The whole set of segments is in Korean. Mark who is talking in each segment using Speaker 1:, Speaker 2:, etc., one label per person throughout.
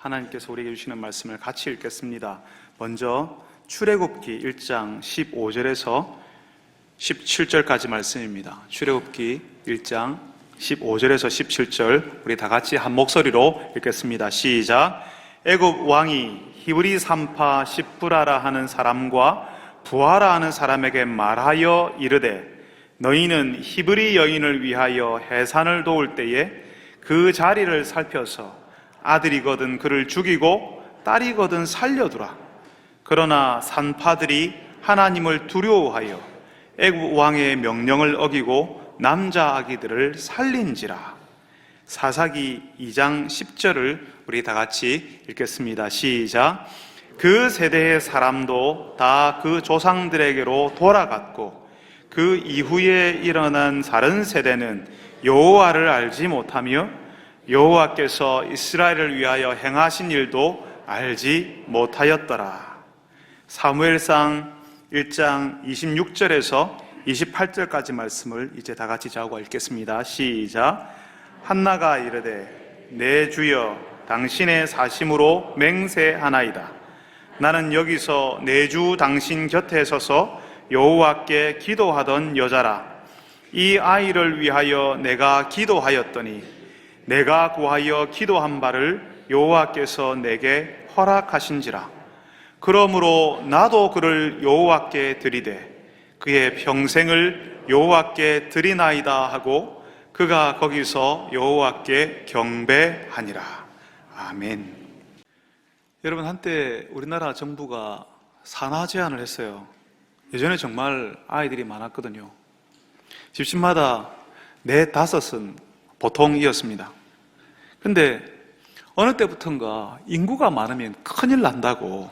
Speaker 1: 하나님께서 우리에게 주시는 말씀을 같이 읽겠습니다. 먼저 출애굽기 1장 15절에서 17절까지 말씀입니다. 출애굽기 1장 15절에서 17절 우리 다 같이 한 목소리로 읽겠습니다. 시작. 애굽 왕이 히브리 산파 시프라라 하는 사람과 부하라 하는 사람에게 말하여 이르되 너희는 히브리 여인을 위하여 해산을 도울 때에 그 자리를 살펴서 아들이거든 그를 죽이고 딸이거든 살려두라. 그러나 산파들이 하나님을 두려워하여 애굽 왕의 명령을 어기고 남자 아기들을 살린지라. 사사기 2장 10절을 우리 다 같이 읽겠습니다. 시작. 그 세대의 사람도 다 그 조상들에게로 돌아갔고 그 이후에 일어난 다른 세대는 여호와를 알지 못하며 여호와께서 이스라엘을 위하여 행하신 일도 알지 못하였더라. 사무엘상 1장 26절에서 28절까지 말씀을 이제 다 같이 자고 읽겠습니다. 시작. 한나가 이르되 내 주여 당신의 사심으로 맹세하나이다. 나는 여기서 내 주 당신 곁에 서서 여호와께 기도하던 여자라. 이 아이를 위하여 내가 기도하였더니 내가 구하여 기도한 바를 여호와께서 내게 허락하신지라. 그러므로 나도 그를 여호와께 드리되 그의 평생을 여호와께 드리나이다 하고 그가 거기서 여호와께 경배하니라. 아멘. 여러분, 한때 우리나라 정부가 산하 제한을 했어요. 예전에 정말 아이들이 많았거든요. 집집마다 4, 5은 보통이었습니다. 근데 어느 때부턴가 인구가 많으면 큰일 난다고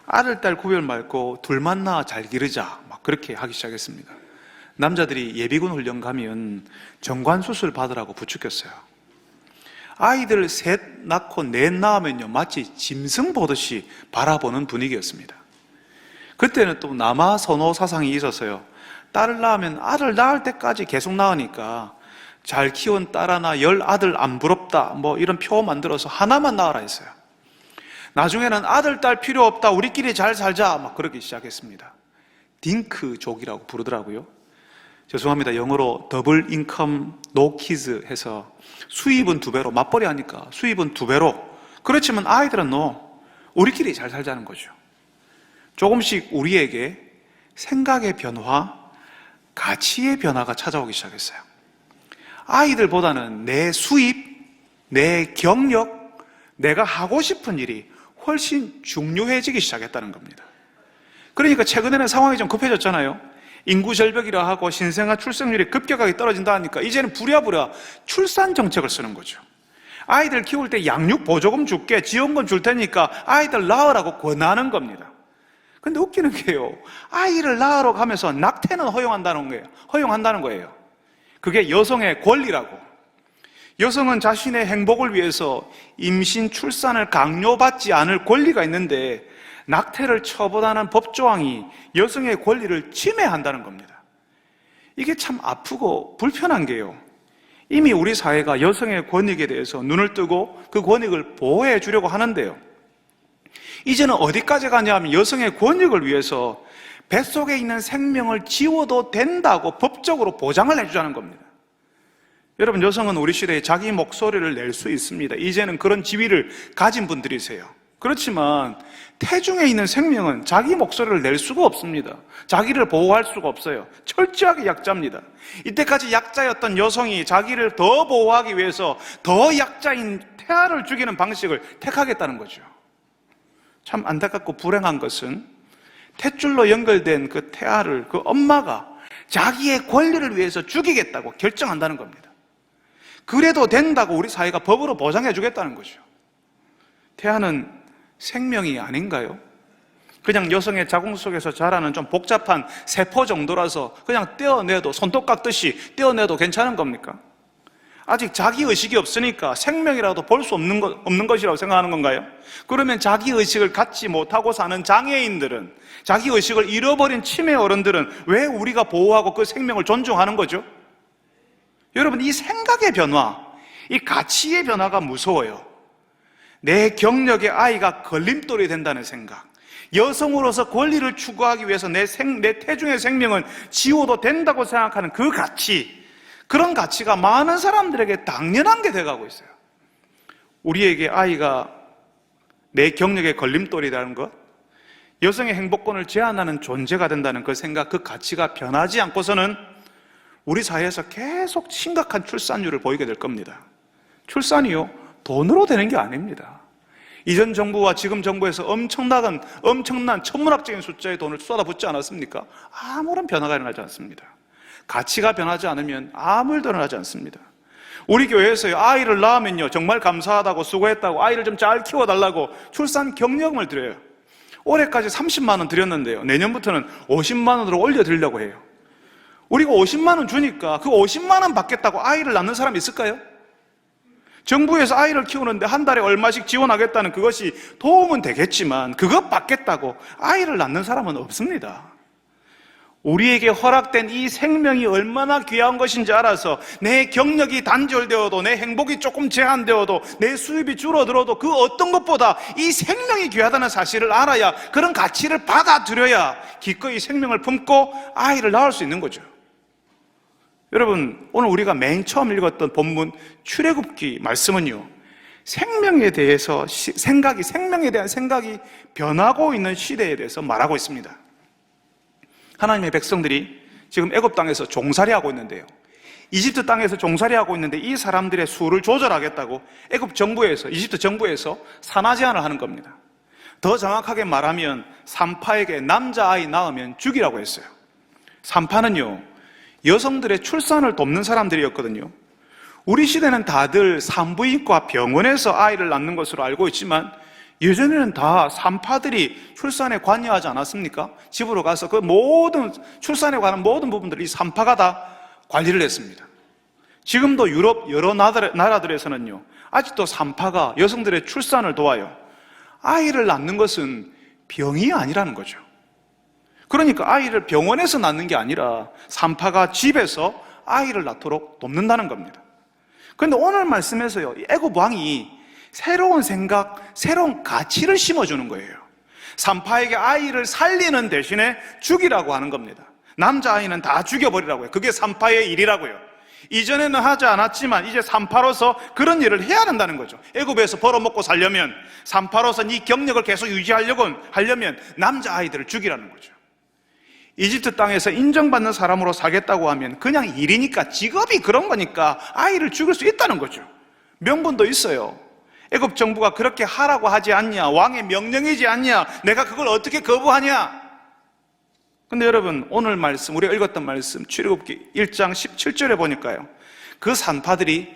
Speaker 1: 아들, 딸 구별 말고 둘만 낳아 잘 기르자 막 그렇게 하기 시작했습니다. 남자들이 예비군 훈련 가면 정관 수술 받으라고 부추겼어요. 아이들 3 낳고 4 낳으면요 마치 짐승 보듯이 바라보는 분위기였습니다. 그때는 또 남아 선호 사상이 있었어요. 딸을 낳으면 아들 낳을 때까지 계속 낳으니까 잘 키운 딸 하나 10 아들 안 부럽다 뭐 이런 표 만들어서 하나만 낳으라 했어요. 나중에는 아들, 딸 필요 없다 우리끼리 잘 살자 막 그러기 시작했습니다. 딩크족이라고 부르더라고요. 죄송합니다. 영어로 더블 인컴 노 키즈 해서 수입은 2배로 맞벌이 하니까 수입은 2배로. 그렇지만 아이들은 우리끼리 잘 살자는 거죠. 조금씩 우리에게 생각의 변화, 가치의 변화가 찾아오기 시작했어요. 아이들보다는 내 수입, 내 경력, 내가 하고 싶은 일이 훨씬 중요해지기 시작했다는 겁니다. 그러니까 최근에는 상황이 좀 급해졌잖아요. 인구 절벽이라 하고 신생아 출생률이 급격하게 떨어진다 하니까 이제는 부랴부랴 출산 정책을 쓰는 거죠. 아이들 키울 때 양육 보조금 줄게, 지원금 줄 테니까 아이들 낳으라고 권하는 겁니다. 근데 웃기는 게요, 아이를 낳으러 가면서 낙태는 허용한다는 거예요. 그게 여성의 권리라고. 여성은 자신의 행복을 위해서 임신, 출산을 강요받지 않을 권리가 있는데 낙태를 처벌하는 법조항이 여성의 권리를 침해한다는 겁니다. 이게 참 아프고 불편한 게요, 이미 우리 사회가 여성의 권익에 대해서 눈을 뜨고 그 권익을 보호해 주려고 하는데요, 이제는 어디까지 가냐면 여성의 권익을 위해서 뱃속에 있는 생명을 지워도 된다고 법적으로 보장을 해주자는 겁니다. 여러분, 여성은 우리 시대에 자기 목소리를 낼 수 있습니다. 이제는 그런 지위를 가진 분들이세요. 그렇지만 태중에 있는 생명은 자기 목소리를 낼 수가 없습니다. 자기를 보호할 수가 없어요. 철저하게 약자입니다. 이때까지 약자였던 여성이 자기를 더 보호하기 위해서 더 약자인 태아를 죽이는 방식을 택하겠다는 거죠. 참 안타깝고 불행한 것은 탯줄로 연결된 그 태아를 그 엄마가 자기의 권리를 위해서 죽이겠다고 결정한다는 겁니다. 그래도 된다고 우리 사회가 법으로 보장해 주겠다는 거죠. 태아는 생명이 아닌가요? 그냥 여성의 자궁 속에서 자라는 좀 복잡한 세포 정도라서 그냥 떼어내도, 손톱 깎듯이 떼어내도 괜찮은 겁니까? 아직 자기의식이 없으니까 생명이라도 볼 수 없는 것이라고 생각하는 건가요? 그러면 자기의식을 갖지 못하고 사는 장애인들은, 자기의식을 잃어버린 치매 어른들은 왜 우리가 보호하고 그 생명을 존중하는 거죠? 여러분, 이 생각의 변화, 이 가치의 변화가 무서워요. 내 경력에 아이가 걸림돌이 된다는 생각, 여성으로서 권리를 추구하기 위해서 내 태중의 생명은 지워도 된다고 생각하는 그 가치, 그런 가치가 많은 사람들에게 당연한 게 돼가고 있어요. 우리에게 아이가 내 경력의 걸림돌이라는 것, 여성의 행복권을 제한하는 존재가 된다는 그 생각, 그 가치가 변하지 않고서는 우리 사회에서 계속 심각한 출산율을 보이게 될 겁니다. 출산이요, 돈으로 되는 게 아닙니다. 이전 정부와 지금 정부에서 엄청난 천문학적인 숫자의 돈을 쏟아붓지 않았습니까? 아무런 변화가 일어나지 않습니다. 가치가 변하지 않으면 아무 일도 일어나지 않습니다. 우리 교회에서요, 아이를 낳으면요, 정말 감사하다고, 수고했다고, 아이를 좀 잘 키워달라고 출산 경력금을 드려요. 올해까지 30만 원 드렸는데요, 내년부터는 50만 원으로 올려드리려고 해요. 우리가 50만 원 주니까 그 50만 원 받겠다고 아이를 낳는 사람이 있을까요? 정부에서 아이를 키우는데 한 달에 얼마씩 지원하겠다는 그것이 도움은 되겠지만 그것 받겠다고 아이를 낳는 사람은 없습니다. 우리에게 허락된 이 생명이 얼마나 귀한 것인지 알아서 내 경력이 단절되어도, 내 행복이 조금 제한되어도, 내 수입이 줄어들어도 그 어떤 것보다 이 생명이 귀하다는 사실을 알아야, 그런 가치를 받아들여야 기꺼이 생명을 품고 아이를 낳을 수 있는 거죠. 여러분, 오늘 우리가 맨 처음 읽었던 본문 출애굽기 말씀은요, 생명에 대해서 생명에 대한 생각이 변하고 있는 시대에 대해서 말하고 있습니다. 하나님의 백성들이 지금 애굽 땅에서 종살이하고 있는데요, 이집트 땅에서 종살이하고 있는데 이 사람들의 수를 조절하겠다고 애굽 정부에서, 이집트 정부에서 산하 제한을 하는 겁니다. 더 정확하게 말하면 산파에게 남자아이 낳으면 죽이라고 했어요. 산파는요, 여성들의 출산을 돕는 사람들이었거든요. 우리 시대는 다들 산부인과 병원에서 아이를 낳는 것으로 알고 있지만 예전에는 다 산파들이 출산에 관여하지 않았습니까? 집으로 가서 그 모든 출산에 관한 모든 부분들을 이 산파가 다 관리를 했습니다. 지금도 유럽 여러 나라들에서는요, 아직도 산파가 여성들의 출산을 도와요. 아이를 낳는 것은 병이 아니라는 거죠. 그러니까 아이를 병원에서 낳는 게 아니라 산파가 집에서 아이를 낳도록 돕는다는 겁니다. 그런데 오늘 말씀에서요, 애굽 왕이 새로운 생각, 새로운 가치를 심어주는 거예요. 산파에게 아이를 살리는 대신에 죽이라고 하는 겁니다. 남자아이는 다 죽여버리라고 해요. 그게 산파의 일이라고요. 이전에는 하지 않았지만 이제 산파로서 그런 일을 해야 한다는 거죠. 애굽에서 벌어먹고 살려면, 산파로서 이 경력을 계속 유지하려면 남자아이들을 죽이라는 거죠. 이집트 땅에서 인정받는 사람으로 살겠다고 하면 그냥 일이니까, 직업이 그런 거니까 아이를 죽일 수 있다는 거죠. 명분도 있어요. 애굽 정부가 그렇게 하라고 하지 않냐, 왕의 명령이지 않냐, 내가 그걸 어떻게 거부하냐. 근데 여러분, 오늘 말씀, 우리가 읽었던 말씀 출애굽기 1장 17절에 보니까요, 그 산파들이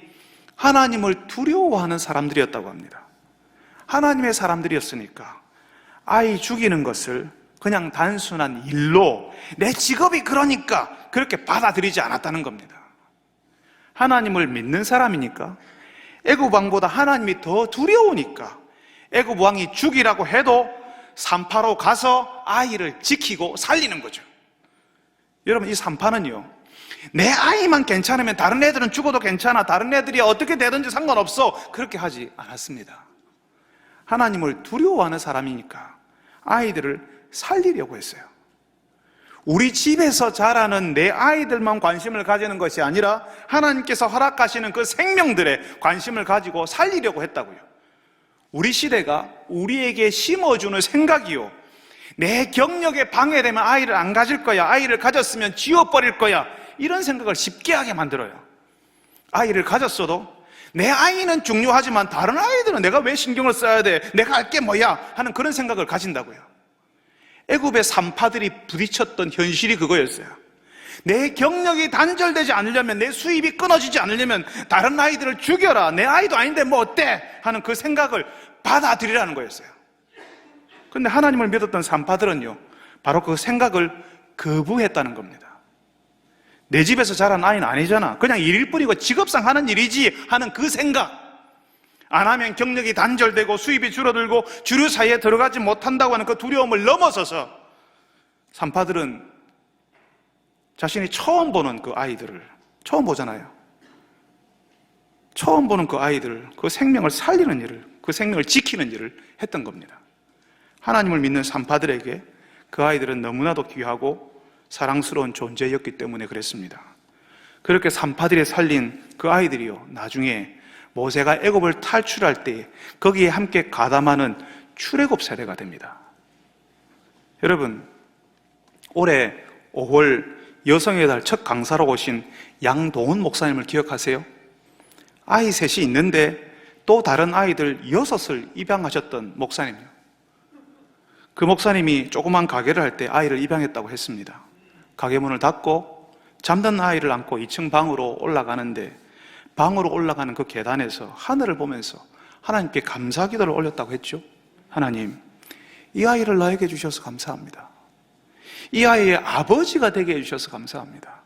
Speaker 1: 하나님을 두려워하는 사람들이었다고 합니다. 하나님의 사람들이었으니까 아이 죽이는 것을 그냥 단순한 일로, 내 직업이 그러니까 그렇게 받아들이지 않았다는 겁니다. 하나님을 믿는 사람이니까, 애굽 왕보다 하나님이 더 두려우니까 애굽 왕이 죽이라고 해도 산파로 가서 아이를 지키고 살리는 거죠. 여러분, 이 산파는요, 내 아이만 괜찮으면 다른 애들은 죽어도 괜찮아, 다른 애들이 어떻게 되든지 상관없어, 그렇게 하지 않았습니다. 하나님을 두려워하는 사람이니까 아이들을 살리려고 했어요. 우리 집에서 자라는 내 아이들만 관심을 가지는 것이 아니라 하나님께서 허락하시는 그 생명들에 관심을 가지고 살리려고 했다고요. 우리 시대가 우리에게 심어주는 생각이요, 내 경력에 방해되면 아이를 안 가질 거야, 아이를 가졌으면 지워버릴 거야, 이런 생각을 쉽게 하게 만들어요. 아이를 가졌어도 내 아이는 중요하지만 다른 아이들은 내가 왜 신경을 써야 돼, 내가 할 게 뭐야 하는 그런 생각을 가진다고요. 애굽의 산파들이 부딪혔던 현실이 그거였어요. 내 경력이 단절되지 않으려면, 내 수입이 끊어지지 않으려면 다른 아이들을 죽여라, 내 아이도 아닌데 뭐 어때 하는 그 생각을 받아들이라는 거였어요. 그런데 하나님을 믿었던 산파들은요, 바로 그 생각을 거부했다는 겁니다. 내 집에서 자란 아이는 아니잖아, 그냥 일일 뿐이고 직업상 하는 일이지 하는 그 생각, 안 하면 경력이 단절되고 수입이 줄어들고 주류 사이에 들어가지 못한다고 하는 그 두려움을 넘어서서 산파들은 자신이 처음 보는 그 아이들을, 처음 보잖아요, 처음 보는 그 아이들을, 그 생명을 살리는 일을 그 생명을 지키는 일을 했던 겁니다. 하나님을 믿는 산파들에게 그 아이들은 너무나도 귀하고 사랑스러운 존재였기 때문에 그랬습니다. 그렇게 산파들이 살린 그 아이들이요, 나중에 모세가 애굽을 탈출할 때 거기에 함께 가담하는 출애굽 세대가 됩니다. 여러분, 올해 5월 여성의 달 첫 강사로 오신 양동훈 목사님을 기억하세요? 아이 셋이 있는데 또 다른 아이들 6을 입양하셨던 목사님이요. 그 목사님이 조그만 가게를 할 때 아이를 입양했다고 했습니다. 가게 문을 닫고 잠든 아이를 안고 2층 방으로 올라가는데 방으로 올라가는 그 계단에서 하늘을 보면서 하나님께 감사 기도를 올렸다고 했죠. 하나님, 이 아이를 나에게 주셔서 감사합니다. 이 아이의 아버지가 되게 해주셔서 감사합니다.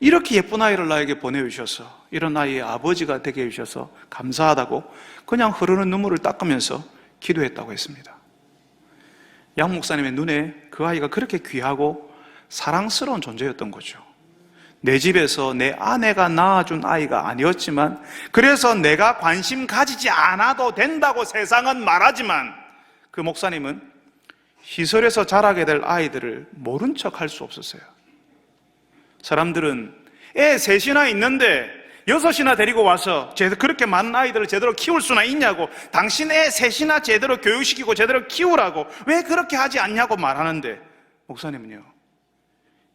Speaker 1: 이렇게 예쁜 아이를 나에게 보내주셔서 이런 아이의 아버지가 되게 해주셔서 감사하다고 그냥 흐르는 눈물을 닦으면서 기도했다고 했습니다. 양 목사님의 눈에 그 아이가 그렇게 귀하고 사랑스러운 존재였던 거죠. 내 집에서 내 아내가 낳아준 아이가 아니었지만 그래서 내가 관심 가지지 않아도 된다고 세상은 말하지만 그 목사님은 시설에서 자라게 될 아이들을 모른 척 할 수 없었어요. 사람들은 애 셋이나 있는데 6이나 데리고 와서 그렇게 많은 아이들을 제대로 키울 수나 있냐고, 당신 애 셋이나 제대로 교육시키고 제대로 키우라고 왜 그렇게 하지 않냐고 말하는데, 목사님은요,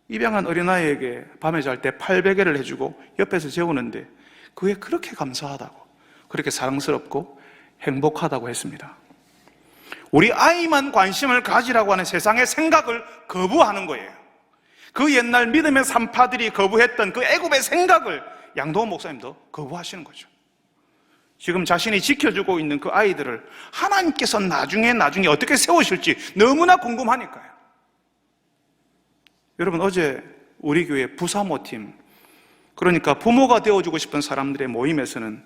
Speaker 1: 입양한 어린아이에게 밤에 잘 때 팔베개를 해주고 옆에서 재우는데 그게 그렇게 감사하다고, 그렇게 사랑스럽고 행복하다고 했습니다. 우리 아이만 관심을 가지라고 하는 세상의 생각을 거부하는 거예요. 그 옛날 믿음의 산파들이 거부했던 그 애굽의 생각을 양동훈 목사님도 거부하시는 거죠. 지금 자신이 지켜주고 있는 그 아이들을 하나님께서 나중에 어떻게 세우실지 너무나 궁금하니까요. 여러분, 어제 우리 교회 부사모팀, 그러니까 부모가 되어주고 싶은 사람들의 모임에서는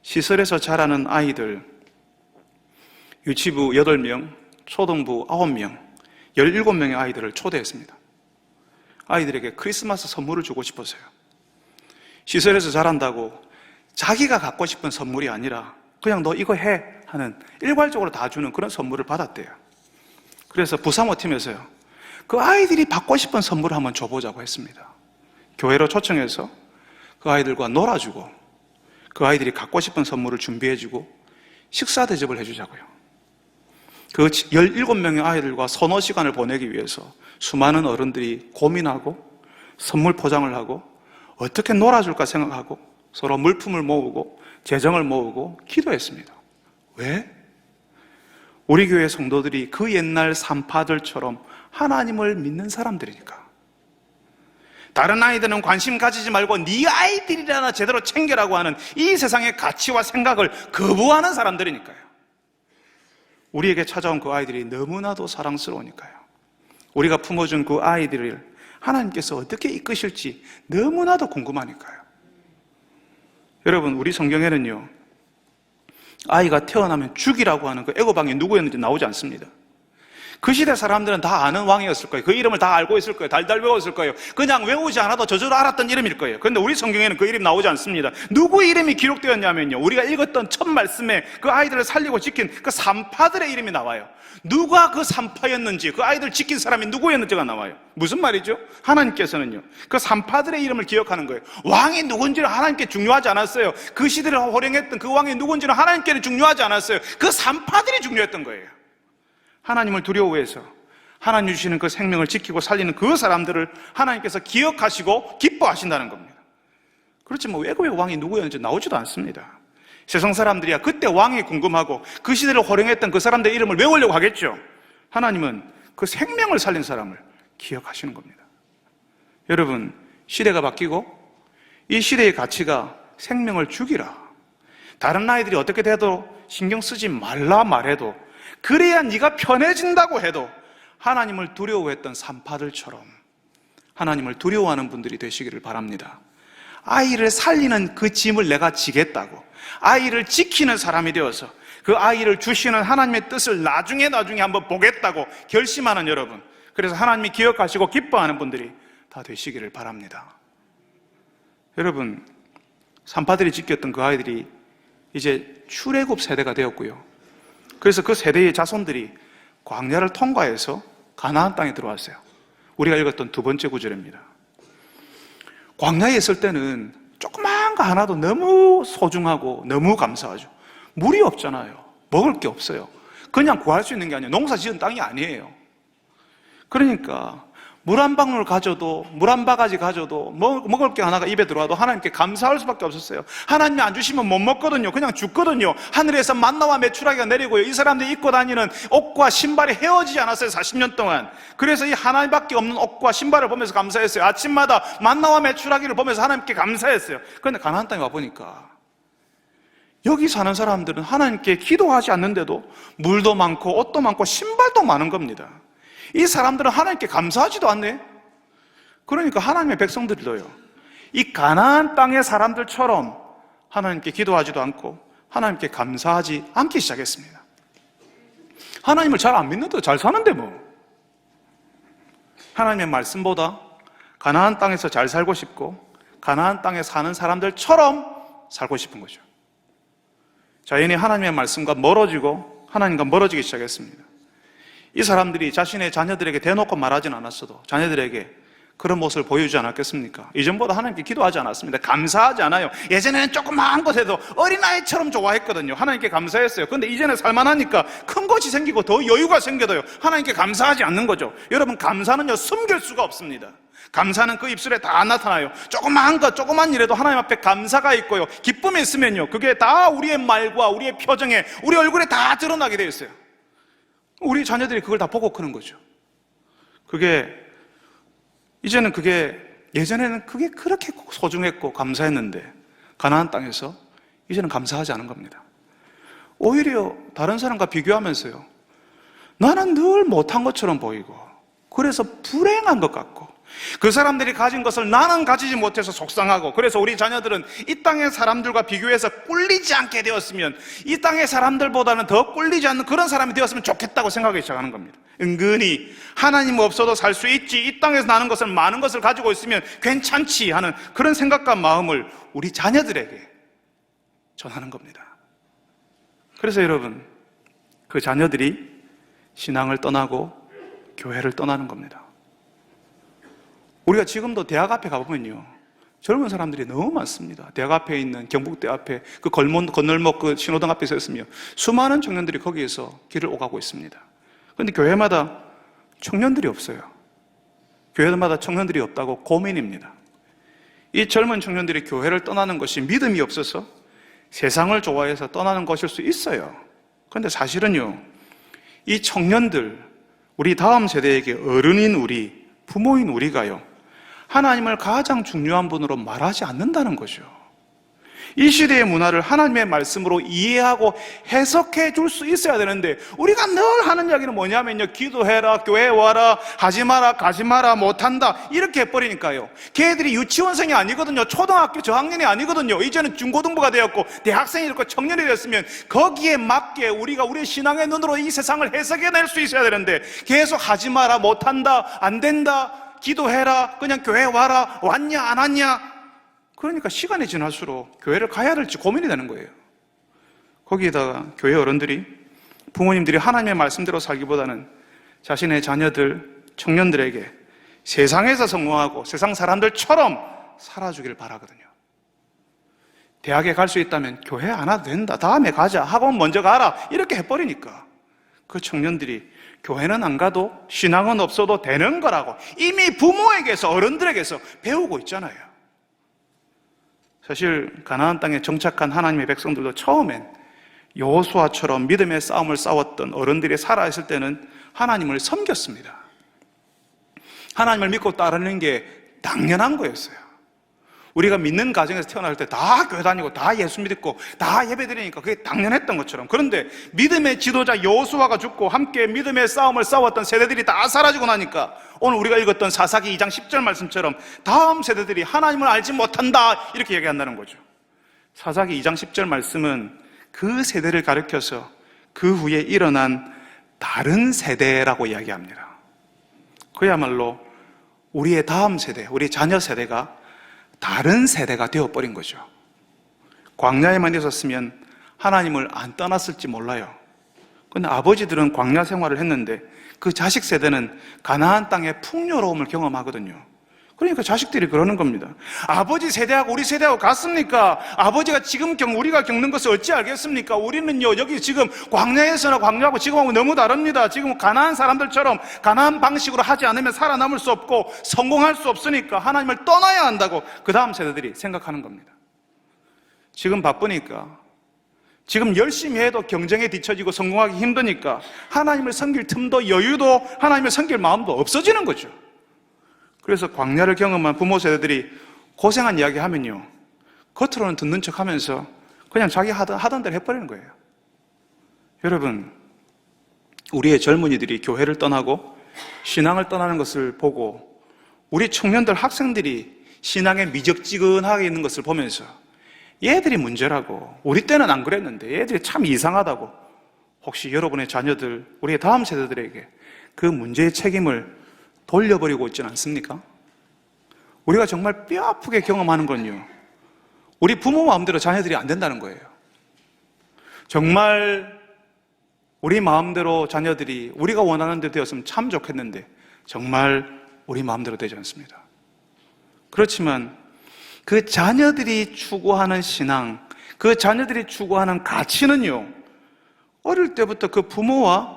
Speaker 1: 시설에서 자라는 아이들 유치부 8명, 초등부 9명, 17명의 아이들을 초대했습니다. 아이들에게 크리스마스 선물을 주고 싶어서요. 시설에서 자란다고 자기가 갖고 싶은 선물이 아니라 그냥 너 이거 해 하는, 일괄적으로 다 주는 그런 선물을 받았대요. 그래서 부사모팀에서요, 그 아이들이 받고 싶은 선물을 한번 줘보자고 했습니다. 교회로 초청해서 그 아이들과 놀아주고 그 아이들이 갖고 싶은 선물을 준비해주고 식사 대접을 해주자고요. 그 17명의 아이들과 서너 시간을 보내기 위해서 수많은 어른들이 고민하고 선물 포장을 하고 어떻게 놀아줄까 생각하고 서로 물품을 모으고 재정을 모으고 기도했습니다. 왜? 우리 교회 성도들이 그 옛날 산파들처럼 하나님을 믿는 사람들이니까. 다른 아이들은 관심 가지지 말고 네 아이들이라나 제대로 챙겨라고 하는 이 세상의 가치와 생각을 거부하는 사람들이니까요. 우리에게 찾아온 그 아이들이 너무나도 사랑스러우니까요. 우리가 품어준 그 아이들을 하나님께서 어떻게 이끄실지 너무나도 궁금하니까요. 여러분, 우리 성경에는요, 아이가 태어나면 죽이라고 하는 그 애고방이 누구였는지 나오지 않습니다. 그 시대 사람들은 다 아는 왕이었을 거예요. 그 이름을 다 알고 있을 거예요. 달달 외웠을 거예요. 그냥 외우지 않아도 저절로 알았던 이름일 거예요. 그런데 우리 성경에는 그 이름 나오지 않습니다. 누구 이름이 기록되었냐면요, 우리가 읽었던 첫 말씀에 그 아이들을 살리고 지킨 그 산파들의 이름이 나와요. 누가 그 산파였는지, 그 아이들 지킨 사람이 누구였는지가 나와요. 무슨 말이죠? 하나님께서는요, 그 산파들의 이름을 기억하는 거예요. 왕이 누군지는 하나님께 중요하지 않았어요. 그 시대를 호령했던 그 왕이 누군지는 하나님께는 중요하지 않았어요. 그 산파들이 중요했던 거예요. 하나님을 두려워해서 하나님 주시는 그 생명을 지키고 살리는 그 사람들을 하나님께서 기억하시고 기뻐하신다는 겁니다. 그렇지 뭐 외국의 왕이 누구였는지 나오지도 않습니다. 세상 사람들이야 그때 왕이 궁금하고 그 시대를 호령했던 그 사람들의 이름을 외우려고 하겠죠. 하나님은 그 생명을 살린 사람을 기억하시는 겁니다. 여러분, 시대가 바뀌고 이 시대의 가치가 생명을 죽이라, 다른 아이들이 어떻게 돼도 신경 쓰지 말라 말해도, 그래야 네가 편해진다고 해도 하나님을 두려워했던 산파들처럼 하나님을 두려워하는 분들이 되시기를 바랍니다. 아이를 살리는 그 짐을 내가 지겠다고, 아이를 지키는 사람이 되어서 그 아이를 주시는 하나님의 뜻을 나중에 한번 보겠다고 결심하는 여러분, 그래서 하나님이 기억하시고 기뻐하는 분들이 다 되시기를 바랍니다. 여러분, 산파들이 지켰던 그 아이들이 이제 출애굽 세대가 되었고요. 그래서 그 세대의 자손들이 광야를 통과해서 가나안 땅에 들어왔어요. 우리가 읽었던 두 번째 구절입니다. 광야에 있을 때는 조그만 거 하나도 너무 소중하고 너무 감사하죠. 물이 없잖아요. 먹을 게 없어요. 그냥 구할 수 있는 게 아니에요. 농사 지은 땅이 아니에요. 그러니까 물 한 방울 가져도, 물 한 바가지 가져도, 먹을 게 하나가 입에 들어와도 하나님께 감사할 수밖에 없었어요. 하나님이 안 주시면 못 먹거든요. 그냥 죽거든요. 하늘에서 만나와 메추라기가 내리고요. 이 사람들이 입고 다니는 옷과 신발이 헤어지지 않았어요. 40년 동안. 그래서 이 하나님밖에 없는 옷과 신발을 보면서 감사했어요. 아침마다 만나와 메추라기를 보면서 하나님께 감사했어요. 그런데 가나안 땅에 와보니까 여기 사는 사람들은 하나님께 기도하지 않는데도 물도 많고 옷도 많고 신발도 많은 겁니다. 이 사람들은 하나님께 감사하지도 않네. 그러니까 하나님의 백성들도요, 이 가나안 땅의 사람들처럼 하나님께 기도하지도 않고 하나님께 감사하지 않기 시작했습니다. 하나님을 잘 안 믿는데 잘 사는데 뭐. 하나님의 말씀보다 가나안 땅에서 잘 살고 싶고 가나안 땅에 사는 사람들처럼 살고 싶은 거죠. 자연히 하나님의 말씀과 멀어지고 하나님과 멀어지기 시작했습니다. 이 사람들이 자신의 자녀들에게 대놓고 말하진 않았어도 자녀들에게 그런 모습을 보여주지 않았겠습니까? 이전보다 하나님께 기도하지 않았습니다. 감사하지 않아요. 예전에는 조그마한 것에도 어린아이처럼 좋아했거든요. 하나님께 감사했어요. 그런데 이제는 살만하니까 큰 것이 생기고 더 여유가 생겨도요, 하나님께 감사하지 않는 거죠. 여러분, 감사는요 숨길 수가 없습니다. 감사는 그 입술에 다 나타나요. 조그마한 것, 조그만 일에도 하나님 앞에 감사가 있고요, 기쁨이 있으면요, 그게 다 우리의 말과 우리의 표정에, 우리 얼굴에 다 드러나게 되어 있어요. 우리 자녀들이 그걸 다 보고 크는 거죠. 이제는 예전에는 그게 그렇게 소중했고 감사했는데 가나안 땅에서 이제는 감사하지 않은 겁니다. 오히려 다른 사람과 비교하면서요, 나는 늘 못한 것처럼 보이고 그래서 불행한 것 같고 그 사람들이 가진 것을 나는 가지지 못해서 속상하고, 그래서 우리 자녀들은 이 땅의 사람들과 비교해서 꿀리지 않게 되었으면, 이 땅의 사람들보다는 더 꿀리지 않는 그런 사람이 되었으면 좋겠다고 생각하기 시작하는 겁니다. 은근히 하나님 없어도 살 수 있지, 이 땅에서 나는 것을, 많은 것을 가지고 있으면 괜찮지 하는 그런 생각과 마음을 우리 자녀들에게 전하는 겁니다. 그래서 여러분, 그 자녀들이 신앙을 떠나고 교회를 떠나는 겁니다. 우리가 지금도 대학 앞에 가보면요, 젊은 사람들이 너무 많습니다. 대학 앞에 있는 경북대 앞에 그 건널목 그 신호등 앞에 서 있으며 수많은 청년들이 거기에서 길을 오가고 있습니다. 그런데 교회마다 청년들이 없어요. 교회마다 청년들이 없다고 고민입니다. 이 젊은 청년들이 교회를 떠나는 것이 믿음이 없어서 세상을 좋아해서 떠나는 것일 수 있어요. 그런데 사실은요, 이 청년들, 우리 다음 세대에게 어른인 우리, 부모인 우리가요, 하나님을 가장 중요한 분으로 말하지 않는다는 거죠. 이 시대의 문화를 하나님의 말씀으로 이해하고 해석해 줄 수 있어야 되는데, 우리가 늘 하는 이야기는 뭐냐면요, 기도해라, 교회 와라, 하지 마라, 가지 마라, 못한다, 이렇게 해버리니까요, 걔들이 유치원생이 아니거든요. 초등학교 저학년이 아니거든요. 이제는 중고등부가 되었고 대학생이 됐고 청년이 됐으면 거기에 맞게 우리가 우리의 신앙의 눈으로 이 세상을 해석해낼 수 있어야 되는데, 계속 하지 마라, 못한다, 안 된다, 기도해라, 그냥 교회 와라, 왔냐 안 왔냐. 그러니까 시간이 지날수록 교회를 가야 될지 고민이 되는 거예요. 거기에다가 교회 어른들이, 부모님들이 하나님의 말씀대로 살기보다는 자신의 자녀들, 청년들에게 세상에서 성공하고 세상 사람들처럼 살아주길 바라거든요. 대학에 갈 수 있다면 교회 안 와도 된다, 다음에 가자, 학원 먼저 가라, 이렇게 해버리니까 그 청년들이 교회는 안 가도 신앙은 없어도 되는 거라고 이미 부모에게서, 어른들에게서 배우고 있잖아요. 사실 가나안 땅에 정착한 하나님의 백성들도 처음엔 여호수아처럼 믿음의 싸움을 싸웠던 어른들이 살아있을 때는 하나님을 섬겼습니다. 하나님을 믿고 따르는 게 당연한 거였어요. 우리가 믿는 가정에서 태어날 때 다 교회 다니고 다 예수 믿고 다 예배 드리니까 그게 당연했던 것처럼, 그런데 믿음의 지도자 여호수아가 죽고 함께 믿음의 싸움을 싸웠던 세대들이 다 사라지고 나니까 오늘 우리가 읽었던 사사기 2장 10절 말씀처럼 다음 세대들이 하나님을 알지 못한다, 이렇게 얘기한다는 거죠. 사사기 2장 10절 말씀은 그 세대를 가리켜서 그 후에 일어난 다른 세대라고 이야기합니다. 그야말로 우리의 다음 세대, 우리 자녀 세대가 다른 세대가 되어버린 거죠. 광야에만 있었으면 하나님을 안 떠났을지 몰라요. 근데 아버지들은 광야 생활을 했는데 그 자식 세대는 가나안 땅의 풍요로움을 경험하거든요. 그러니까 자식들이 그러는 겁니다. 아버지 세대하고 우리 세대하고 같습니까? 아버지가 지금 우리가 겪는 것을 어찌 알겠습니까? 우리는요, 여기 지금 광야에서나 광야하고 지금하고 너무 다릅니다. 지금 가나안 사람들처럼 가나안 방식으로 하지 않으면 살아남을 수 없고 성공할 수 없으니까 하나님을 떠나야 한다고 그 다음 세대들이 생각하는 겁니다. 지금 바쁘니까, 지금 열심히 해도 경쟁에 뒤처지고 성공하기 힘드니까 하나님을 섬길 틈도 여유도 하나님을 섬길 마음도 없어지는 거죠. 그래서 광야를 경험한 부모 세대들이 고생한 이야기 하면요, 겉으로는 듣는 척 하면서 그냥 자기 하던 대로 해버리는 거예요. 여러분, 우리의 젊은이들이 교회를 떠나고 신앙을 떠나는 것을 보고 우리 청년들, 학생들이 신앙에 미적지근하게 있는 것을 보면서 얘들이 문제라고, 우리 때는 안 그랬는데 얘들이 참 이상하다고, 혹시 여러분의 자녀들, 우리의 다음 세대들에게 그 문제의 책임을 돌려버리고 있지는 않습니까? 우리가 정말 뼈아프게 경험하는 건요, 우리 부모 마음대로 자녀들이 안 된다는 거예요. 정말 우리 마음대로 자녀들이 우리가 원하는 데 되었으면 참 좋겠는데 정말 우리 마음대로 되지 않습니다. 그렇지만 그 자녀들이 추구하는 신앙, 그 자녀들이 추구하는 가치는요, 어릴 때부터 그 부모와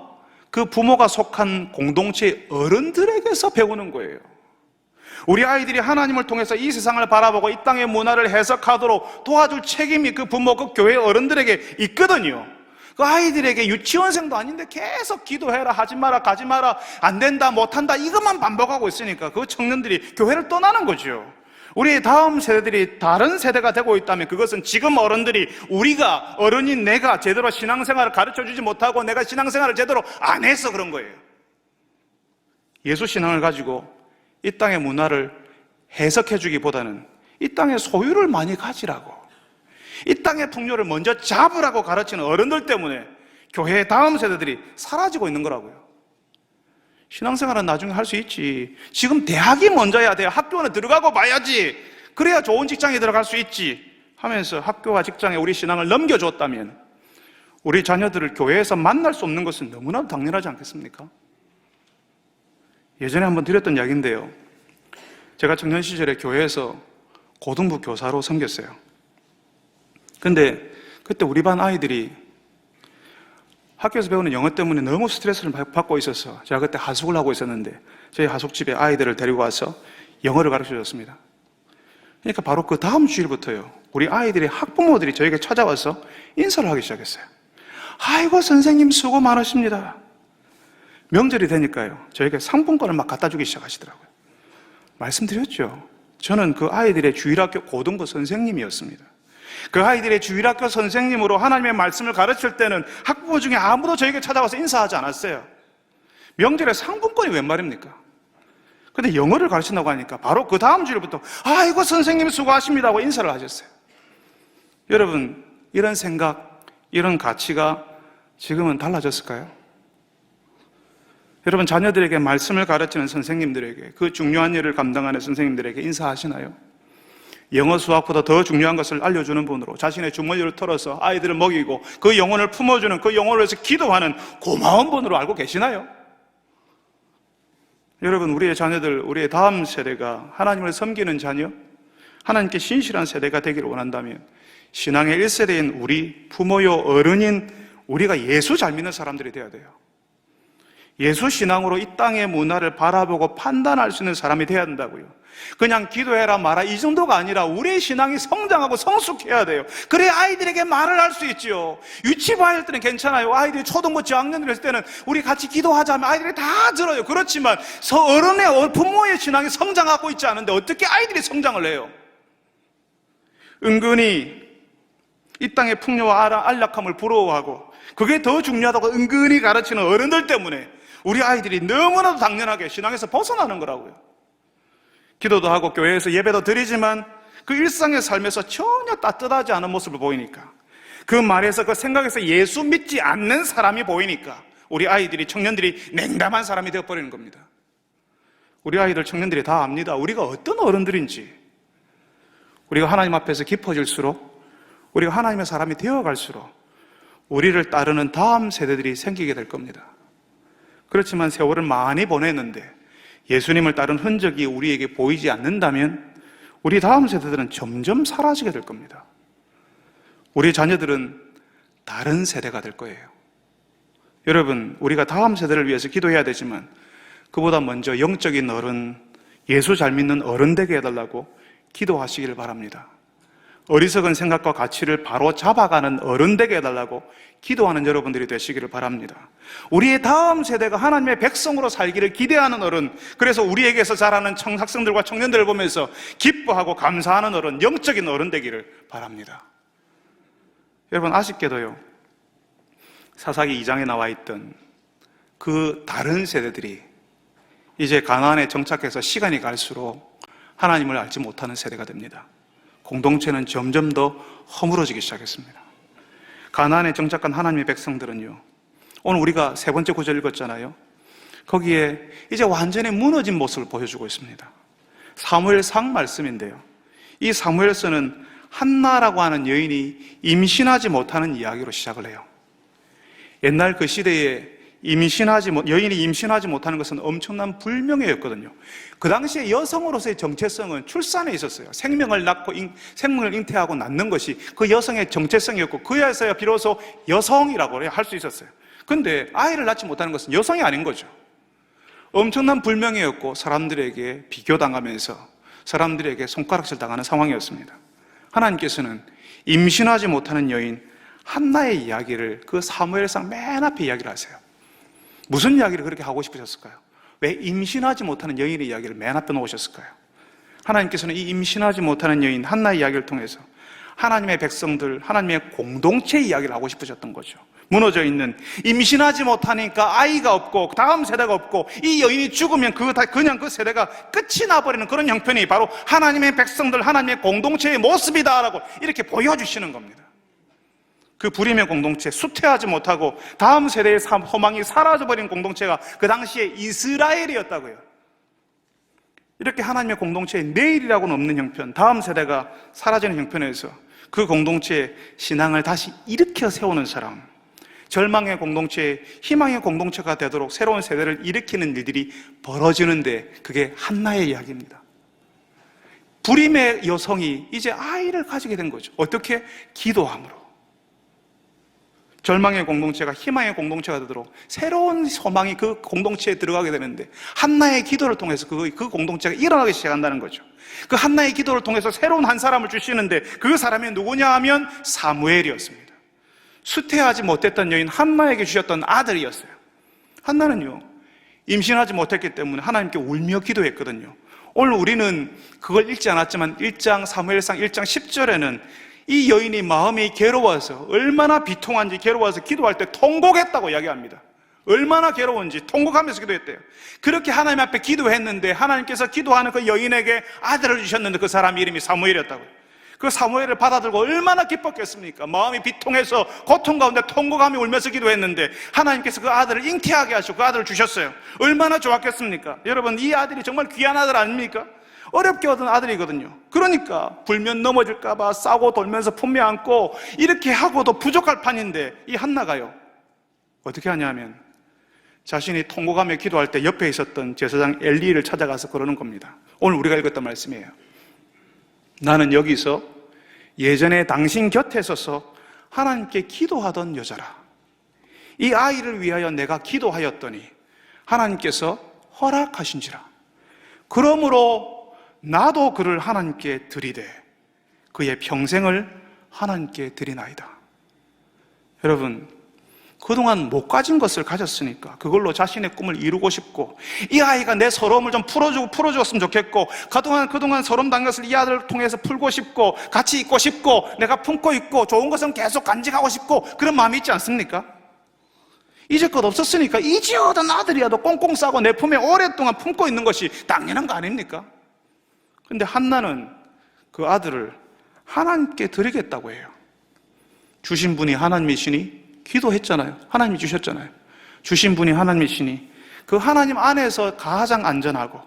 Speaker 1: 그 부모가 속한 공동체의 어른들에게서 배우는 거예요. 우리 아이들이 하나님을 통해서 이 세상을 바라보고 이 땅의 문화를 해석하도록 도와줄 책임이 그 부모, 그 교회 어른들에게 있거든요. 그 아이들에게 유치원생도 아닌데 계속 기도해라, 하지 마라, 가지 마라, 안 된다, 못한다, 이것만 반복하고 있으니까 그 청년들이 교회를 떠나는 거죠. 우리 다음 세대들이 다른 세대가 되고 있다면 그것은 지금 어른들이, 우리가 어른인 내가 제대로 신앙생활을 가르쳐주지 못하고 내가 신앙생활을 제대로 안 해서 그런 거예요. 예수 신앙을 가지고 이 땅의 문화를 해석해주기보다는 이 땅의 소유를 많이 가지라고, 이 땅의 풍요를 먼저 잡으라고 가르치는 어른들 때문에 교회의 다음 세대들이 사라지고 있는 거라고요. 신앙생활은 나중에 할 수 있지. 지금 대학이 먼저야 돼요. 학교는 들어가고 봐야지. 그래야 좋은 직장에 들어갈 수 있지 하면서 학교와 직장에 우리 신앙을 넘겨줬다면 우리 자녀들을 교회에서 만날 수 없는 것은 너무나도 당연하지 않겠습니까? 예전에 한번 드렸던 이야기인데요, 제가 청년 시절에 교회에서 고등부 교사로 섬겼어요. 근데 그때 우리 반 아이들이 학교에서 배우는 영어 때문에 너무 스트레스를 받고 있어서 제가 그때 하숙을 하고 있었는데 저희 하숙집에 아이들을 데리고 와서 영어를 가르쳐줬습니다. 그러니까 바로 그 다음 주일부터요, 우리 아이들의 학부모들이 저에게 찾아와서 인사를 하기 시작했어요. 아이고 선생님 수고 많으십니다. 명절이 되니까요, 저에게 상품권을 막 갖다 주기 시작하시더라고요. 말씀드렸죠, 저는 그 아이들의 주일학교 고등부 선생님이었습니다. 그 아이들의 주일학교 선생님으로 하나님의 말씀을 가르칠 때는 학부모 중에 아무도 저에게 찾아와서 인사하지 않았어요. 명절에 상품권이 웬 말입니까? 근데 영어를 가르친다고 하니까 바로 그 다음 주일부터 아이고 선생님 수고하십니다 하고 인사를 하셨어요. 여러분, 이런 생각, 이런 가치가 지금은 달라졌을까요? 여러분, 자녀들에게 말씀을 가르치는 선생님들에게, 그 중요한 일을 감당하는 선생님들에게 인사하시나요? 영어 수학보다 더 중요한 것을 알려주는 분으로 자신의 주머니를 털어서 아이들을 먹이고 그 영혼을 품어주는, 그 영혼을 위해서 기도하는 고마운 분으로 알고 계시나요? 여러분, 우리의 자녀들, 우리의 다음 세대가 하나님을 섬기는 자녀, 하나님께 신실한 세대가 되기를 원한다면 신앙의 1세대인 우리, 부모요 어른인 우리가 예수 잘 믿는 사람들이 되어야 돼요. 예수 신앙으로 이 땅의 문화를 바라보고 판단할 수 있는 사람이 되어야 한다고요. 그냥 기도해라 마라 이 정도가 아니라 우리의 신앙이 성장하고 성숙해야 돼요. 그래야 아이들에게 말을 할 수 있죠. 유치부 아이들 때는 괜찮아요. 아이들이 초등부 저학년들 했을 때는 우리 같이 기도하자면 아이들이 다 들어요. 그렇지만 어른의 부모의 신앙이 성장하고 있지 않은데 어떻게 아이들이 성장을 해요? 은근히 이 땅의 풍요와 안락함을 부러워하고 그게 더 중요하다고 은근히 가르치는 어른들 때문에 우리 아이들이 너무나도 당연하게 신앙에서 벗어나는 거라고요. 기도도 하고 교회에서 예배도 드리지만 그 일상의 삶에서 전혀 따뜻하지 않은 모습을 보이니까, 그 말에서 그 생각에서 예수 믿지 않는 사람이 보이니까 우리 아이들이, 청년들이 냉담한 사람이 되어버리는 겁니다. 우리 아이들, 청년들이 다 압니다. 우리가 어떤 어른들인지. 우리가 하나님 앞에서 깊어질수록, 우리가 하나님의 사람이 되어갈수록 우리를 따르는 다음 세대들이 생기게 될 겁니다. 그렇지만 세월을 많이 보냈는데 예수님을 따른 흔적이 우리에게 보이지 않는다면 우리 다음 세대들은 점점 사라지게 될 겁니다. 우리 자녀들은 다른 세대가 될 거예요. 여러분, 우리가 다음 세대를 위해서 기도해야 되지만 그보다 먼저 영적인 어른, 예수 잘 믿는 어른 되게 해달라고 기도하시기를 바랍니다. 어리석은 생각과 가치를 바로 잡아가는 어른 되게 해달라고 기도하는 여러분들이 되시기를 바랍니다. 우리의 다음 세대가 하나님의 백성으로 살기를 기대하는 어른, 그래서 우리에게서 자라는 학생들과 청년들을 보면서 기뻐하고 감사하는 어른, 영적인 어른 되기를 바랍니다. 여러분, 아쉽게도요, 사사기 2장에 나와 있던 그 다른 세대들이 이제 가나안에 정착해서 시간이 갈수록 하나님을 알지 못하는 세대가 됩니다. 공동체는 점점 더 허물어지기 시작했습니다. 가나안에 정착한 하나님의 백성들은요, 오늘 우리가 세 번째 구절 읽었잖아요. 거기에 이제 완전히 무너진 모습을 보여주고 있습니다. 사무엘상 말씀인데요, 이 사무엘서는 한나라고 하는 여인이 임신하지 못하는 이야기로 시작을 해요. 옛날 그 시대에 여인이 임신하지 못하는 것은 엄청난 불명예였거든요. 그 당시에 여성으로서의 정체성은 출산에 있었어요. 생명을 낳고 생명을 잉태하고 낳는 것이 그 여성의 정체성이었고, 그에서야 비로소 여성이라고 할 수 있었어요. 근데 아이를 낳지 못하는 것은 여성이 아닌 거죠. 엄청난 불명예였고 사람들에게 비교당하면서 사람들에게 손가락질 당하는 상황이었습니다. 하나님께서는 임신하지 못하는 여인 한나의 이야기를 그 사무엘상 맨 앞에 이야기를 하세요. 무슨 이야기를 그렇게 하고 싶으셨을까요? 왜 임신하지 못하는 여인의 이야기를 맨 앞에 놓으셨을까요? 하나님께서는 이 임신하지 못하는 여인 한나의 이야기를 통해서 하나님의 백성들, 하나님의 공동체 이야기를 하고 싶으셨던 거죠. 무너져 있는, 임신하지 못하니까 아이가 없고 다음 세대가 없고 이 여인이 죽으면 그냥 그 세대가 끝이 나버리는 그런 형편이 바로 하나님의 백성들, 하나님의 공동체의 모습이다라고 이렇게 보여주시는 겁니다. 그 불임의 공동체, 수태하지 못하고 다음 세대의 소망이 사라져버린 공동체가 그 당시에 이스라엘이었다고요. 이렇게 하나님의 공동체의 내일이라고는 없는 형편, 다음 세대가 사라지는 형편에서 그 공동체의 신앙을 다시 일으켜 세우는 사람, 절망의 공동체, 희망의 공동체가 되도록 새로운 세대를 일으키는 일들이 벌어지는데 그게 한나의 이야기입니다. 불임의 여성이 이제 아이를 가지게 된 거죠. 어떻게? 기도함으로. 절망의 공동체가 희망의 공동체가 되도록 새로운 소망이 그 공동체에 들어가게 되는데 한나의 기도를 통해서 그 공동체가 일어나기 시작한다는 거죠. 그 한나의 기도를 통해서 새로운 한 사람을 주시는데 그 사람이 누구냐 하면 사무엘이었습니다. 수태하지 못했던 여인 한나에게 주셨던 아들이었어요. 한나는요, 임신하지 못했기 때문에 하나님께 울며 기도했거든요. 오늘 우리는 그걸 읽지 않았지만 1장 사무엘상 1장 10절에는 이 여인이 마음이 괴로워서 얼마나 비통한지 괴로워서 기도할 때 통곡했다고 이야기합니다. 얼마나 괴로운지 통곡하면서 기도했대요. 그렇게 하나님 앞에 기도했는데 하나님께서 기도하는 그 여인에게 아들을 주셨는데 그 사람 이름이 사무엘이었다고요. 그 사무엘을 받아들고 얼마나 기뻤겠습니까? 마음이 비통해서 고통 가운데 통곡하며 울면서 기도했는데 하나님께서 그 아들을 잉태하게 하시고 그 아들을 주셨어요. 얼마나 좋았겠습니까? 여러분, 이 아들이 정말 귀한 아들 아닙니까? 어렵게 얻은 아들이거든요. 그러니까 불면 넘어질까봐 싸고 돌면서 품에 안고 이렇게 하고도 부족할 판인데 이 한나가요, 어떻게 하냐면 자신이 통곡하며 기도할 때 옆에 있었던 제사장 엘리를 찾아가서 그러는 겁니다. 오늘 우리가 읽었던 말씀이에요. 나는 여기서 예전에 당신 곁에 서서 하나님께 기도하던 여자라. 이 아이를 위하여 내가 기도하였더니 하나님께서 허락하신지라. 그러므로 나도 그를 하나님께 드리되 그의 평생을 하나님께 드리나이다. 여러분, 그동안 못 가진 것을 가졌으니까 그걸로 자신의 꿈을 이루고 싶고, 이 아이가 내 서러움을 좀 풀어주었으면 좋겠고, 그동안 서러움 당한 것을 이 아들을 통해서 풀고 싶고, 같이 있고 싶고, 내가 품고 있고, 좋은 것은 계속 간직하고 싶고, 그런 마음이 있지 않습니까? 이제껏 없었으니까 이제 얻은 아들이라도 꽁꽁 싸고 내 품에 오랫동안 품고 있는 것이 당연한 거 아닙니까? 근데 한나는 그 아들을 하나님께 드리겠다고 해요. 주신 분이 하나님이시니 기도했잖아요. 하나님이 주셨잖아요. 주신 분이 하나님이시니 그 하나님 안에서 가장 안전하고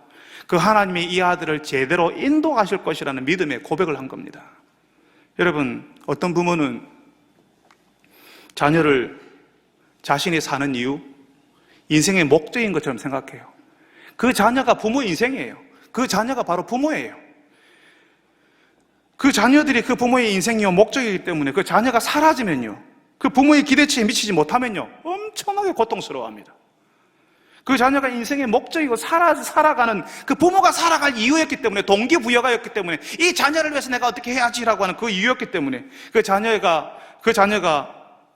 Speaker 1: 그 하나님이 이 아들을 제대로 인도하실 것이라는 믿음의 고백을 한 겁니다. 여러분, 어떤 부모는 자녀를 자신이 사는 이유, 인생의 목적인 것처럼 생각해요. 그 자녀가 부모 인생이에요. 그 자녀가 바로 부모예요. 그 자녀들이 그 부모의 인생이요 목적이기 때문에 그 자녀가 사라지면요, 그 부모의 기대치에 미치지 못하면요 엄청나게 고통스러워합니다. 그 자녀가 인생의 목적이고 살아가는 그 부모가 살아갈 이유였기 때문에, 동기부여가였기 때문에, 이 자녀를 위해서 내가 어떻게 해야지라고 하는 그 이유였기 때문에 그 자녀가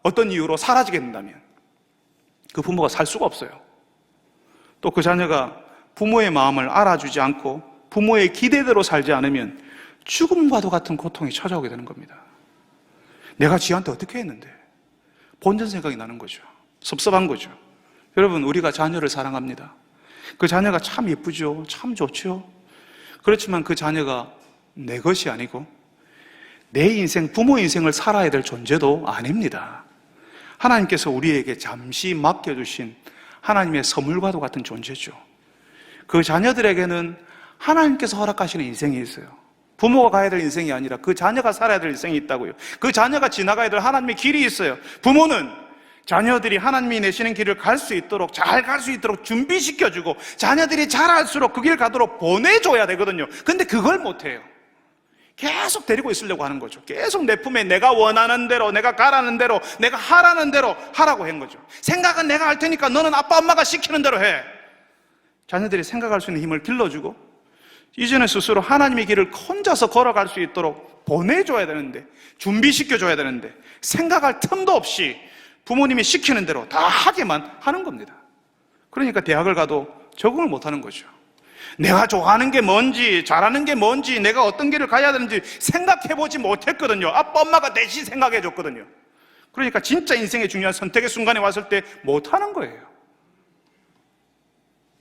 Speaker 1: 어떤 이유로 사라지게 된다면 그 부모가 살 수가 없어요. 또 그 자녀가 부모의 마음을 알아주지 않고 부모의 기대대로 살지 않으면 죽음과도 같은 고통이 찾아오게 되는 겁니다. 내가 지한테 어떻게 했는데? 본전 생각이 나는 거죠. 섭섭한 거죠. 여러분, 우리가 자녀를 사랑합니다. 그 자녀가 참 예쁘죠. 참 좋죠. 그렇지만 그 자녀가 내 것이 아니고 내 인생, 부모 인생을 살아야 될 존재도 아닙니다. 하나님께서 우리에게 잠시 맡겨주신 하나님의 선물과도 같은 존재죠. 그 자녀들에게는 하나님께서 허락하시는 인생이 있어요. 부모가 가야 될 인생이 아니라 그 자녀가 살아야 될 인생이 있다고요. 그 자녀가 지나가야 될 하나님의 길이 있어요. 부모는 자녀들이 하나님이 내시는 길을 갈 수 있도록, 잘 갈 수 있도록 준비시켜주고, 자녀들이 잘할수록 그 길 가도록 보내줘야 되거든요. 근데 그걸 못해요. 계속 데리고 있으려고 하는 거죠. 계속 내 품에 내가 원하는 대로, 내가 가라는 대로, 내가 하라는 대로 하라고 한 거죠. 생각은 내가 할 테니까 너는 아빠 엄마가 시키는 대로 해. 자녀들이 생각할 수 있는 힘을 길러주고, 이제는 스스로 하나님의 길을 혼자서 걸어갈 수 있도록 보내줘야 되는데, 준비시켜줘야 되는데, 생각할 틈도 없이 부모님이 시키는 대로 다 하게만 하는 겁니다. 그러니까 대학을 가도 적응을 못하는 거죠. 내가 좋아하는 게 뭔지, 잘하는 게 뭔지, 내가 어떤 길을 가야 되는지 생각해보지 못했거든요. 아빠 엄마가 대신 생각해줬거든요. 그러니까 진짜 인생의 중요한 선택의 순간에 왔을 때 못하는 거예요.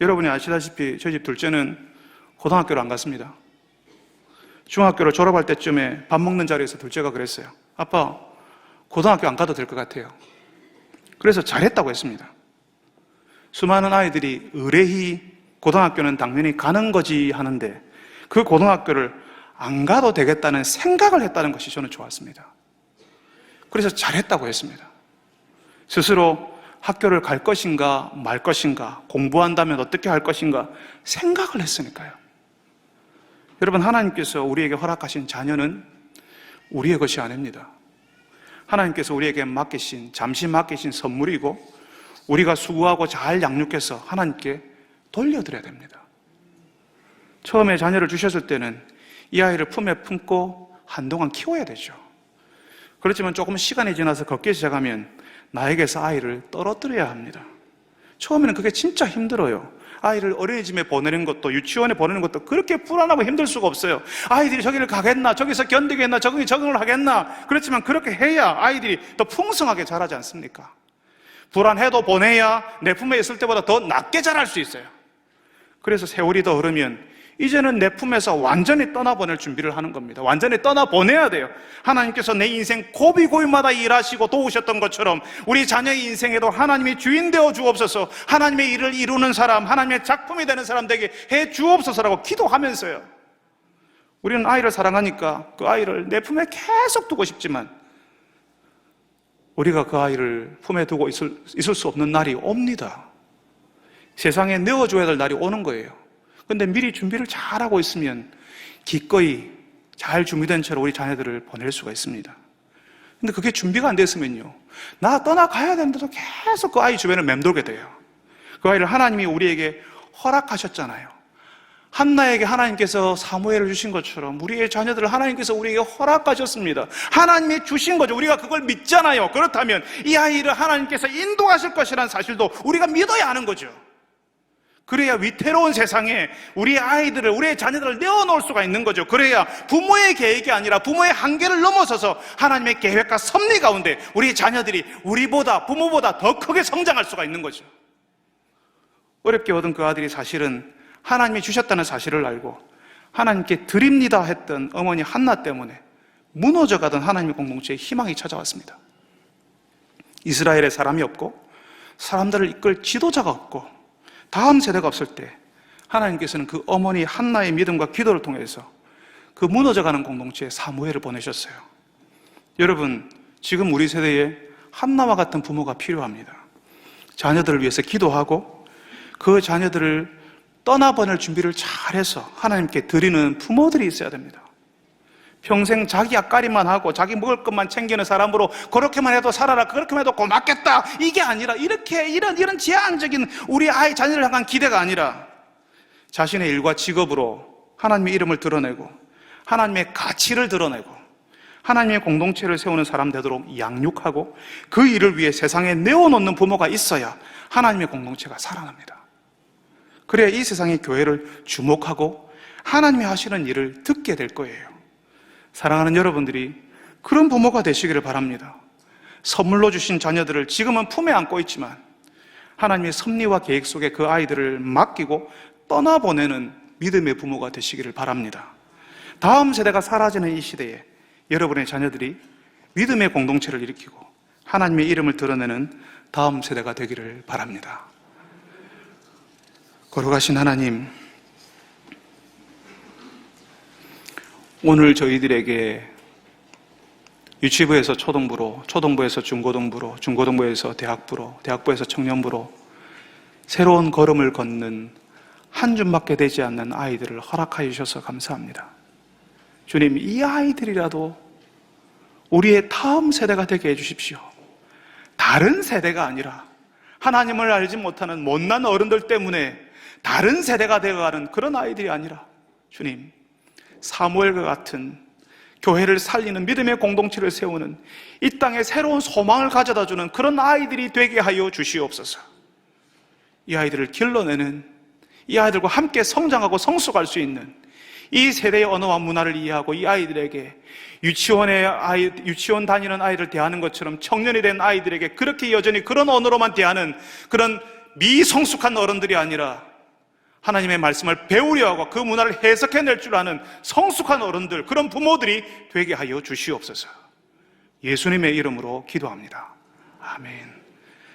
Speaker 1: 여러분이 아시다시피 저희 집 둘째는 고등학교를 안 갔습니다. 중학교를 졸업할 때쯤에 밥 먹는 자리에서 둘째가 그랬어요. 아빠, 고등학교 안 가도 될 것 같아요. 그래서 잘했다고 했습니다. 수많은 아이들이 의뢰히 고등학교는 당연히 가는 거지 하는데 그 고등학교를 안 가도 되겠다는 생각을 했다는 것이 저는 좋았습니다. 그래서 잘했다고 했습니다. 스스로 학교를 갈 것인가 말 것인가, 공부한다면 어떻게 할 것인가 생각을 했으니까요. 여러분, 하나님께서 우리에게 허락하신 자녀는 우리의 것이 아닙니다. 하나님께서 우리에게 잠시 맡기신 선물이고, 우리가 수고하고 잘 양육해서 하나님께 돌려드려야 됩니다. 처음에 자녀를 주셨을 때는 이 아이를 품에 품고 한동안 키워야 되죠. 그렇지만 조금 시간이 지나서 걷기 시작하면 나에게서 아이를 떨어뜨려야 합니다. 처음에는 그게 진짜 힘들어요. 아이를 어린이집에 보내는 것도, 유치원에 보내는 것도 그렇게 불안하고 힘들 수가 없어요. 아이들이 저기를 가겠나, 저기서 견디겠나, 저기 적응을 하겠나. 그렇지만 그렇게 해야 아이들이 더 풍성하게 자라지 않습니까? 불안해도 보내야 내 품에 있을 때보다 더 낫게 자랄 수 있어요. 그래서 세월이 더 흐르면 이제는 내 품에서 완전히 떠나보낼 준비를 하는 겁니다. 완전히 떠나보내야 돼요. 하나님께서 내 인생 고비고비마다 일하시고 도우셨던 것처럼 우리 자녀의 인생에도 하나님이 주인 되어 주옵소서, 하나님의 일을 이루는 사람, 하나님의 작품이 되는 사람 되게 해 주옵소서라고 기도하면서요. 우리는 아이를 사랑하니까 그 아이를 내 품에 계속 두고 싶지만 우리가 그 아이를 품에 두고 있을 수 없는 날이 옵니다. 세상에 내어줘야 될 날이 오는 거예요. 근데 미리 준비를 잘하고 있으면 기꺼이 잘 준비된 채로 우리 자녀들을 보낼 수가 있습니다. 근데 그게 준비가 안 됐으면요, 나 떠나가야 되는데도 계속 그 아이 주변을 맴돌게 돼요. 그 아이를 하나님이 우리에게 허락하셨잖아요. 한나에게 하나님께서 사무엘을 주신 것처럼 우리의 자녀들을 하나님께서 우리에게 허락하셨습니다. 하나님이 주신 거죠. 우리가 그걸 믿잖아요. 그렇다면 이 아이를 하나님께서 인도하실 것이라는 사실도 우리가 믿어야 하는 거죠. 그래야 위태로운 세상에 우리의 아이들을, 우리의 자녀들을 내어놓을 수가 있는 거죠. 그래야 부모의 계획이 아니라 부모의 한계를 넘어서서 하나님의 계획과 섭리 가운데 우리의 자녀들이 우리보다, 부모보다 더 크게 성장할 수가 있는 거죠. 어렵게 얻은 그 아들이 사실은 하나님이 주셨다는 사실을 알고 하나님께 드립니다 했던 어머니 한나 때문에 무너져가던 하나님의 공동체에 희망이 찾아왔습니다. 이스라엘에 사람이 없고 사람들을 이끌 지도자가 없고 다음 세대가 없을 때 하나님께서는 그 어머니 한나의 믿음과 기도를 통해서 그 무너져가는 공동체에 사무엘을 보내셨어요. 여러분, 지금 우리 세대에 한나와 같은 부모가 필요합니다. 자녀들을 위해서 기도하고 그 자녀들을 떠나보낼 준비를 잘해서 하나님께 드리는 부모들이 있어야 됩니다. 평생 자기 앞가림만 하고 자기 먹을 것만 챙기는 사람으로 그렇게만 해도 살아라, 그렇게만 해도 고맙겠다, 이게 아니라 이런 제한적인 우리 아이 자녀를 향한 기대가 아니라 자신의 일과 직업으로 하나님의 이름을 드러내고 하나님의 가치를 드러내고 하나님의 공동체를 세우는 사람 되도록 양육하고 그 일을 위해 세상에 내어놓는 부모가 있어야 하나님의 공동체가 살아납니다. 그래야 이 세상의 교회를 주목하고 하나님이 하시는 일을 듣게 될 거예요. 사랑하는 여러분들이 그런 부모가 되시기를 바랍니다. 선물로 주신 자녀들을 지금은 품에 안고 있지만 하나님의 섭리와 계획 속에 그 아이들을 맡기고 떠나보내는 믿음의 부모가 되시기를 바랍니다. 다음 세대가 사라지는 이 시대에 여러분의 자녀들이 믿음의 공동체를 일으키고 하나님의 이름을 드러내는 다음 세대가 되기를 바랍니다. 거룩하신 하나님, 오늘 저희들에게 유치부에서 초등부로, 초등부에서 중고등부로, 중고등부에서 대학부로, 대학부에서 청년부로 새로운 걸음을 걷는 한 줌밖에 되지 않는 아이들을 허락하여 주셔서 감사합니다. 주님, 이 아이들이라도 우리의 다음 세대가 되게 해주십시오. 다른 세대가 아니라 하나님을 알지 못하는 못난 어른들 때문에 다른 세대가 되어가는 그런 아이들이 아니라 주님, 사무엘과 같은 교회를 살리는 믿음의 공동체를 세우는 이 땅에 새로운 소망을 가져다주는 그런 아이들이 되게 하여 주시옵소서. 이 아이들을 길러내는, 이 아이들과 함께 성장하고 성숙할 수 있는 이 세대의 언어와 문화를 이해하고 이 아이들에게 유치원 다니는 아이를 대하는 것처럼 청년이 된 아이들에게 그렇게 여전히 그런 언어로만 대하는 그런 미성숙한 어른들이 아니라 하나님의 말씀을 배우려 하고 그 문화를 해석해낼 줄 아는 성숙한 어른들, 그런 부모들이 되게 하여 주시옵소서. 예수님의 이름으로 기도합니다. 아멘.